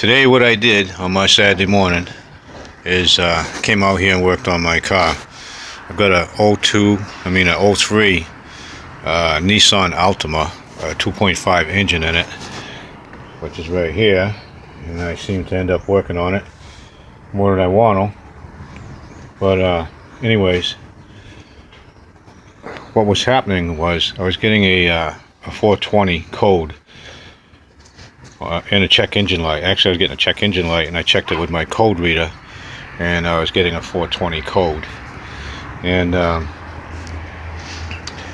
Today what I did on my Saturday morning is came out here and worked on my car. I've got a '03 Nissan Altima, a 2.5 engine in it, which is right here, and I seem to end up working on it more than I want to. But anyways, what was happening was I was getting a 420 code and a check engine light. Actually, I was getting a check engine light, and I checked it with my code reader, and I was getting a 420 code. And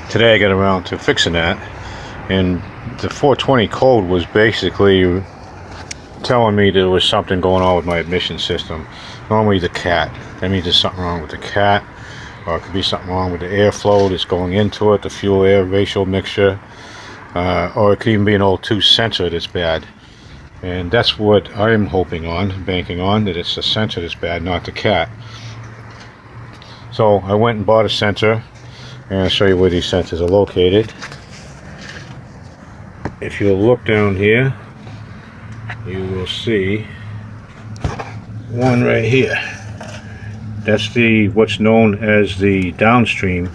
today I got around to fixing that, and the 420 code was basically telling me there was something going on with my ignition system. Normally the cat. That means there's something wrong with the cat, or it could be something wrong with the airflow that's going into it, the fuel-air ratio mixture, or it could even be an O2 sensor that's bad. And that's what I'm hoping on, banking on, that it's the sensor that's bad, not the cat. So I went and bought a sensor, and I'll show you where these sensors are located. If you'll look down here, you will see one right here. That's the what's known as the downstream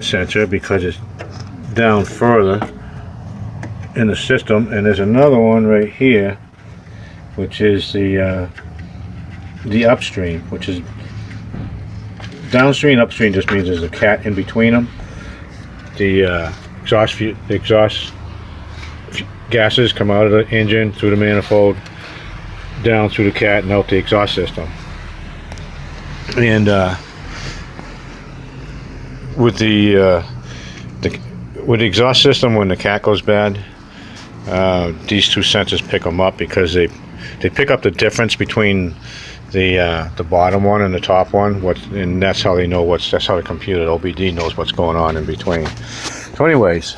sensor, because it's down further in the system. And there's another one right here, which is the upstream, which is downstream. Upstream just means there's a cat in between them. The exhaust gases come out of the engine through the manifold, down through the cat, and out the exhaust system. And with the exhaust system, when the cat goes bad, these two sensors pick them up, because they pick up the difference between the bottom one and the top one. And that's how they know that's how the computer, the OBD, knows what's going on in between. So anyways,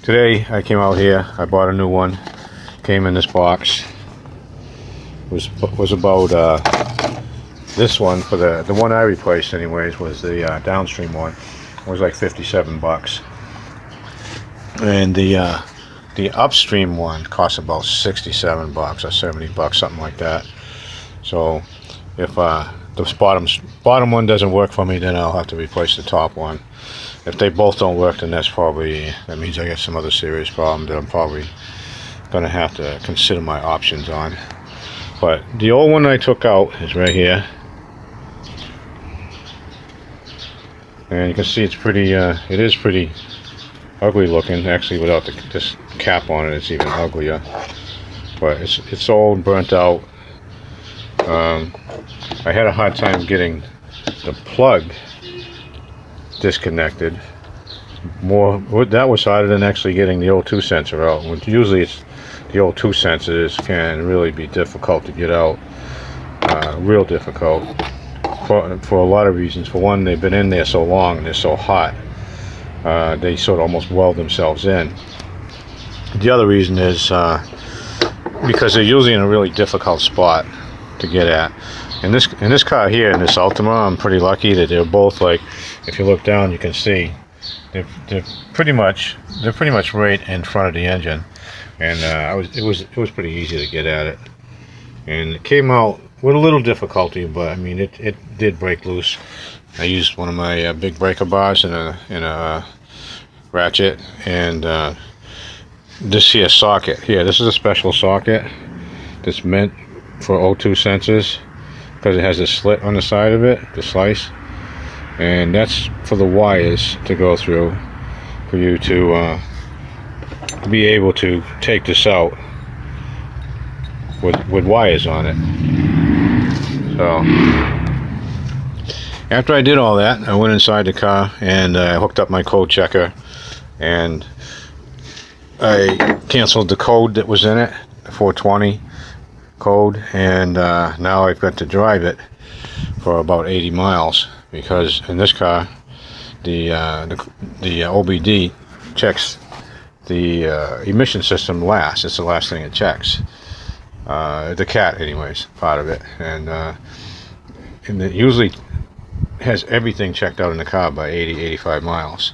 today I came out here, I bought a new one, came in this box. Was about this one, for the one I replaced anyways, was the downstream one. It was like 57 bucks. And the upstream one cost about 67 bucks or 70 bucks, something like that. So if the bottom one doesn't work for me, then I'll have to replace the top one. If they both don't work, then that means I got some other serious problem that I'm probably going to have to consider my options on. But the old one I took out is right here, and you can see it's pretty. It is pretty ugly looking. Actually, without this cap on it, it's even uglier. But it's old, burnt out. I had a hard time getting the plug disconnected. That was harder than actually getting the O2 sensor out. Usually the O2 sensors can really be difficult to get out, real difficult, for a lot of reasons. For one, they've been in there so long and they're so hot, they sort of almost weld themselves in. The other reason is because they're usually in a really difficult spot to get at. In this car here, in this Altima, I'm pretty lucky that they're both, like, if you look down, you can see they're pretty much right in front of the engine. And it was pretty easy to get at it, and it came out with a little difficulty, but I mean it did break loose. I used one of my big breaker bars in a ratchet, and this here socket here. This is a special socket that's meant for O2 sensors, because it has a slit on the side of it, the slice, and that's for the wires to go through, for you to be able to take this out with wires on it. So after I did all that, I went inside the car and I hooked up my code checker, and I canceled the code that was in it, the 420 code, and now I've got to drive it for about 80 miles, because in this car the OBD checks the emission system last. It's the last thing it checks. The cat, anyways, part of it, and it usually has everything checked out in the car by 80-85 miles.